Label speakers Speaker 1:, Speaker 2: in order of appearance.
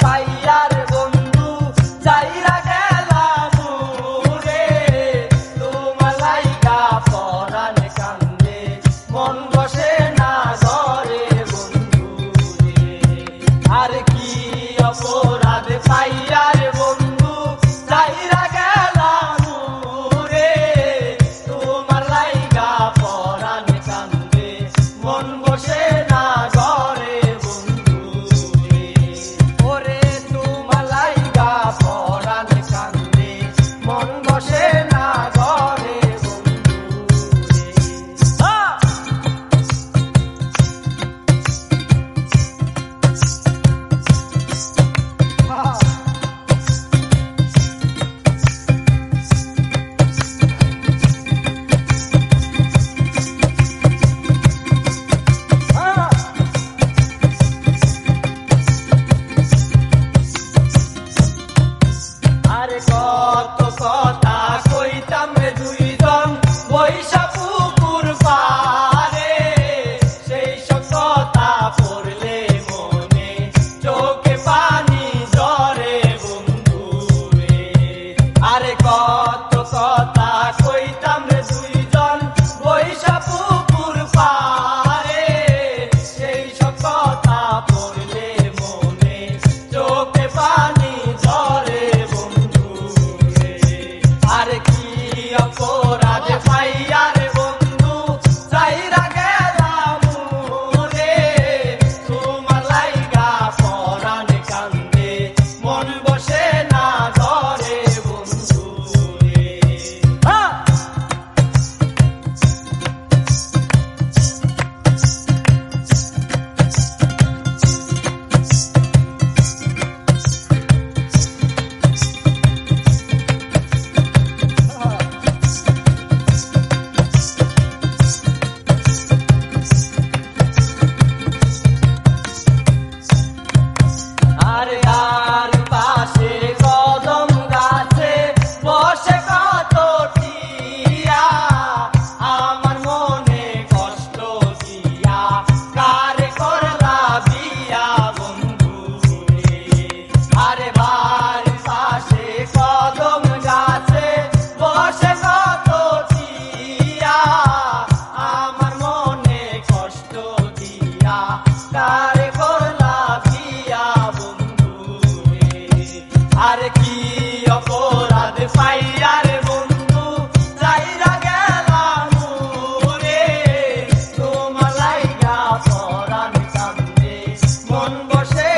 Speaker 1: পাইয়ার বন্ধু যাইরা গেলাম রে, তোমার লাইগা পরাণ কান্দে মন বসে না ঘরে বন্ধু রে। আর কি অপরাধ পাইয়ার বন্ধু যাইরা গেলাম রে, তোমার লাইগা পরাণ কান্দে মন বসে না ঘরে বন্ধু রে। ওরে তোমার লাইগা পরাণ কান্দে মন বসে না ঘরে বন্ধু রে। আরে কত কথা কইতাম রে দুইজন বৈশা পুকুর পারে, সেই সব কথা পড়লে মনে চোখে পানি ঝরে বন্ধু রে। আরে কত কথা কইতাম রে দুইজন বৈশা পুকুর পারে, সেই সব কথা পড়লে মনে চোখে পানি ঝরে বন্ধু রে। আর কি অপরাধ পাইয়ার বন্ধু যাইরা গেলাম রে, তোমার লাইগা পরাণ কান্দে মন বসে না ঘরে বন্ধু রে। আরে আর পাশে কদম গাছে বসে কত টিয়া, আমার মনে কষ্ট দিয়া কারে করলা বিয়া বন্ধু রে। আরে বার পাশে কদম গাছে বসে কত টিয়া, আমার মনে কষ্ট দিয়া কারে করলা বিয়া বন্ধু রে। আর কি অপরাধ পাইয়ার বন্ধু যাইরা গেলাম রে, তোমার লাইগা পরাণ কান্দে মন বসে